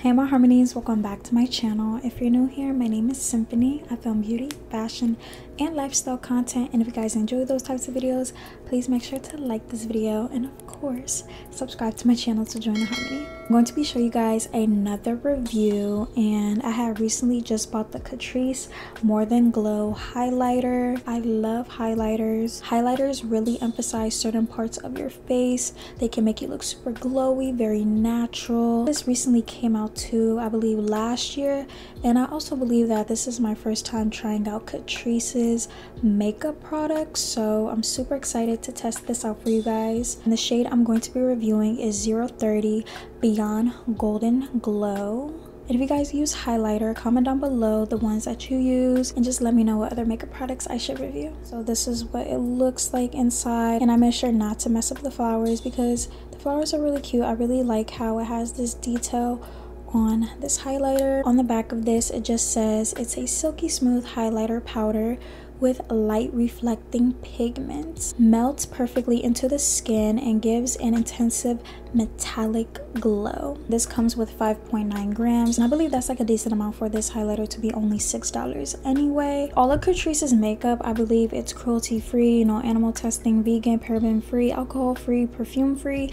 Hey my harmonies, welcome back to my channel. If you're new here, my name is Symphony. I film beauty, fashion, and lifestyle content, and if you guys enjoy those types of videos, please make sure to like this video and of course subscribe to my channel to join the harmony. I'm going to be showing you guys another review, and I have recently just bought the Catrice More Than Glow highlighter. I love highlighters. Highlighters really emphasize certain parts of your face. They can make you look super glowy, very natural. This recently came out too, I believe last year, and I also believe that this is my first time trying out Catrice's makeup products, so I'm super excited to test this out for you guys. And the shade I'm going to be reviewing is 030 Beyond Golden Glow. And if you guys use highlighter, comment down below the ones that you use and just let me know what other makeup products I should review. So this is what it looks like inside, and I made sure not to mess up the flowers because the flowers are really cute. I really like how it has this detail on this highlighter. On the back of this, it just says it's a silky smooth highlighter powder with light reflecting pigments, melts perfectly into the skin and gives an intensive metallic glow. This comes with 5.9 grams, and I believe that's like a decent amount for this highlighter to be only $6 anyway. All of Catrice's makeup, I believe it's cruelty free, no animal testing, vegan, paraben free, alcohol free, perfume free,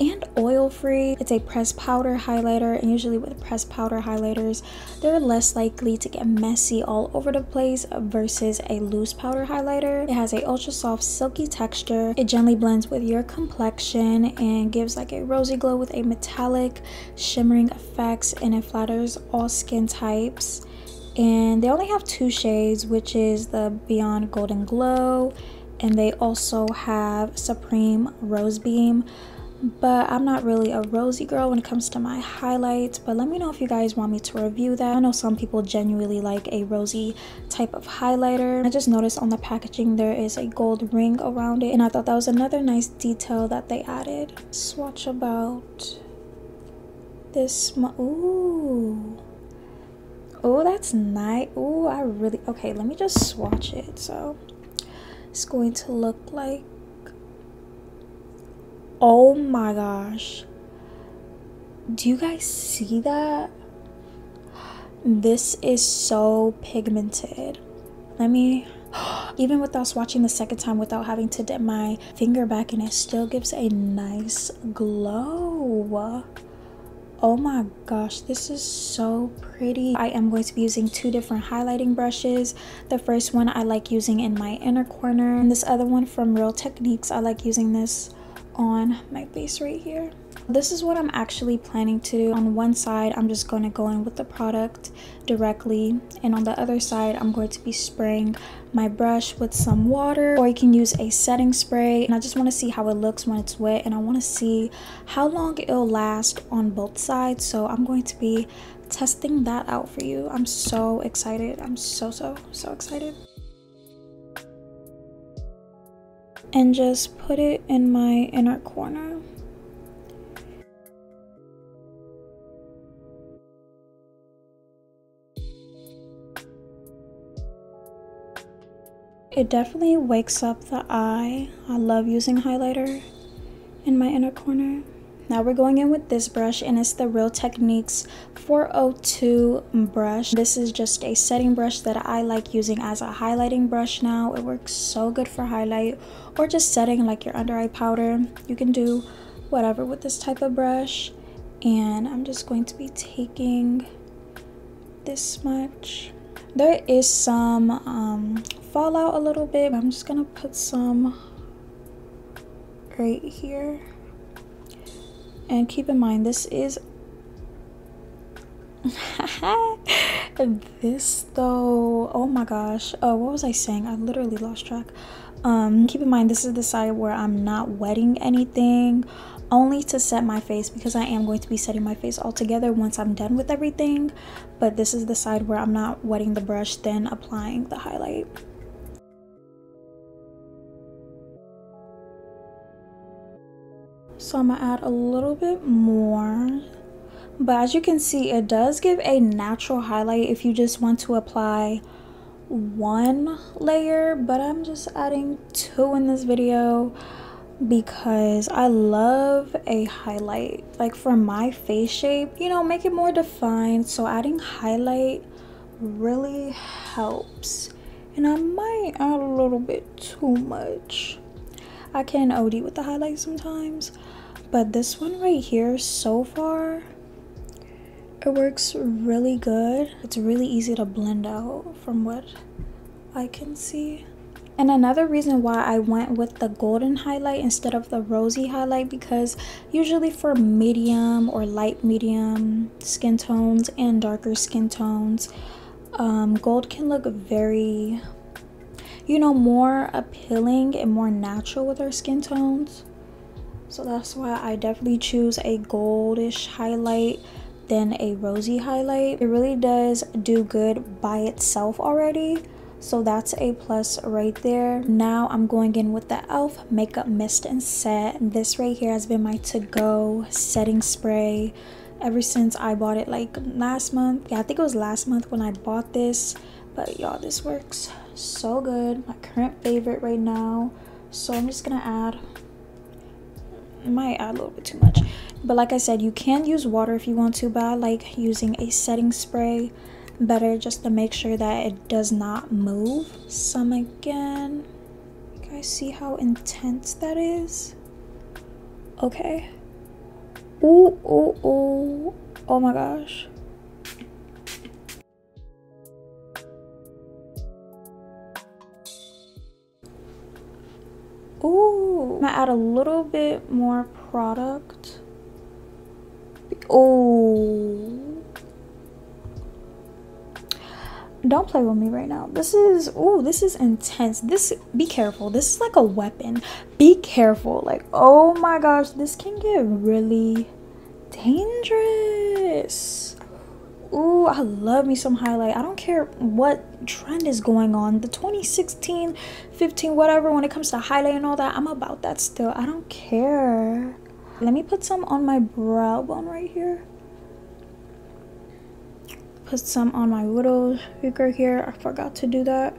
and oil free. It's a pressed powder highlighter, and usually with pressed powder highlighters, they're less likely to get messy all over the place versus a loose powder highlighter. It has a ultra soft silky texture. It gently blends with your complexion and gives like a rosy glow with a metallic shimmering effects, and it flatters all skin types. And they only have two shades, which is the Beyond Golden Glow, and they also have Supreme Rose Beam. But I'm not really a rosy girl when it comes to my highlights, but let me know if you guys want me to review that. I know some people genuinely like a rosy type of highlighter. I just noticed on the packaging there is a gold ring around it, and I thought that was another nice detail that they added. Swatch about this. Ooh, that's nice. Ooh, okay, let me just swatch it. So it's going to look like, oh my gosh, do you guys see that? This is so pigmented. Let me, even without swatching the second time, without having to dip my finger back in, it still gives a nice glow. Oh my gosh, this is so pretty. I am going to be using two different highlighting brushes. The first one I like using in my inner corner, and this other one from Real Techniques, I like using this on my face right here. This is what I'm actually planning to do. On one side, I'm just going to go in with the product directly, and on the other side, I'm going to be spraying my brush with some water, or you can use a setting spray. And I just want to see how it looks when it's wet, and I want to see how long it'll last on both sides. So I'm going to be testing that out for you. I'm so excited. I'm so excited. And just put it in my inner corner. It definitely wakes up the eye. I love using highlighter in my inner corner. Now we're going in with this brush, and it's the Real Techniques 402 brush. This is just a setting brush that I like using as a highlighting brush now. It works so good for highlight or just setting like your under eye powder. You can do whatever with this type of brush. And I'm just going to be taking this much. There is some fallout a little bit, but I'm just gonna put some right here. And keep in mind, this is this though, oh my gosh, what was I saying? I literally lost track. Keep in mind, this is the side where I'm not wetting anything, only to set my face, because I am going to be setting my face all together once I'm done with everything. But this is the side where I'm not wetting the brush, then applying the highlight. So I'm gonna add a little bit more, but as you can see, it does give a natural highlight if you just want to apply one layer, but I'm just adding two in this video because I love a highlight, like for my face shape, you know, make it more defined. So adding highlight really helps. And I might add a little bit too much. I can OD with the highlight sometimes, but this one right here, so far, it works really good. It's really easy to blend out from what I can see. And another reason why I went with the golden highlight instead of the rosy highlight, because usually for medium or light medium skin tones and darker skin tones, gold can look very, you know, more appealing and more natural with our skin tones. So that's why I definitely choose a goldish highlight than a rosy highlight. It really does do good by itself already, so that's a plus right there. Now I'm going in with the e.l.f. makeup mist and set. This right here has been my to-go setting spray ever since I bought it, like last month. Yeah, I think it was last month when I bought this, but y'all, this works so good. My current favorite right now. So I'm just gonna add, I might add a little bit too much, but like I said, you can use water if you want to, but I like using a setting spray better, just to make sure that it does not move. Some again. You guys see how intense that is? Okay. Ooh, ooh, ooh. Oh my gosh. Ooh. I'm gonna add a little bit more product. Oh. Don't play with me right now. This is, oh, this is intense. This, be careful. This is like a weapon. Be careful. Like, oh my gosh, this can get really dangerous. Ooh, I love me some highlight. I don't care what trend is going on. The 2016, 15, whatever, when it comes to highlight and all that, I'm about that still. I don't care. Let me put some on my brow bone right here. Put some on my widow's figure here. I forgot to do that.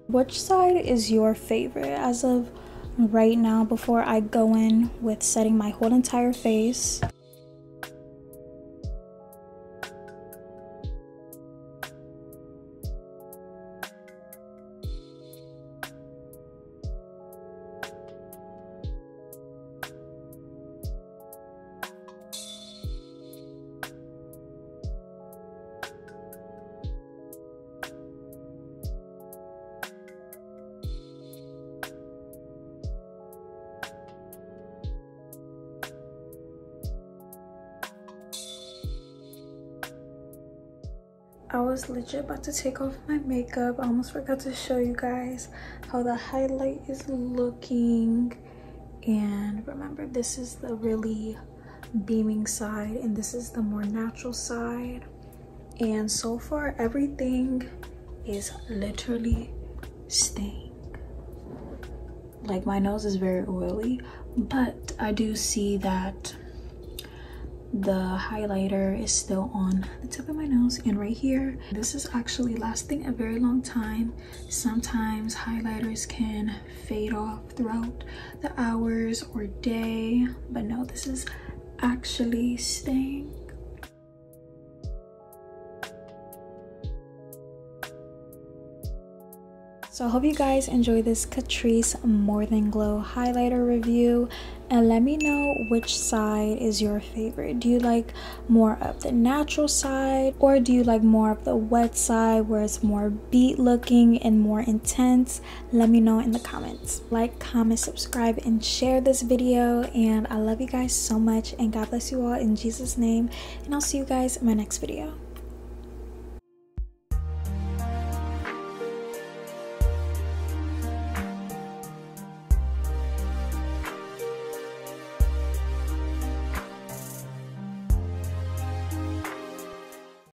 Which side is your favorite as of right now before I go in with setting my whole entire face? I was legit about to take off my makeup. I almost forgot to show you guys how the highlight is looking. And remember, this is the really beaming side and this is the more natural side. And so far, everything is literally staying. Like, my nose is very oily, but I do see that the highlighter is still on the tip of my nose and right here. This is actually lasting a very long time. Sometimes highlighters can fade off throughout the hours or day, but no, this is actually staying. So I hope you guys enjoy this Catrice More Than Glow highlighter review, and let me know which side is your favorite. Do you like more of the natural side, or do you like more of the wet side where it's more beat looking and more intense? Let me know in the comments. Like, comment, subscribe, and share this video, and I love you guys so much, and God bless you all in Jesus' name, and I'll see you guys in my next video.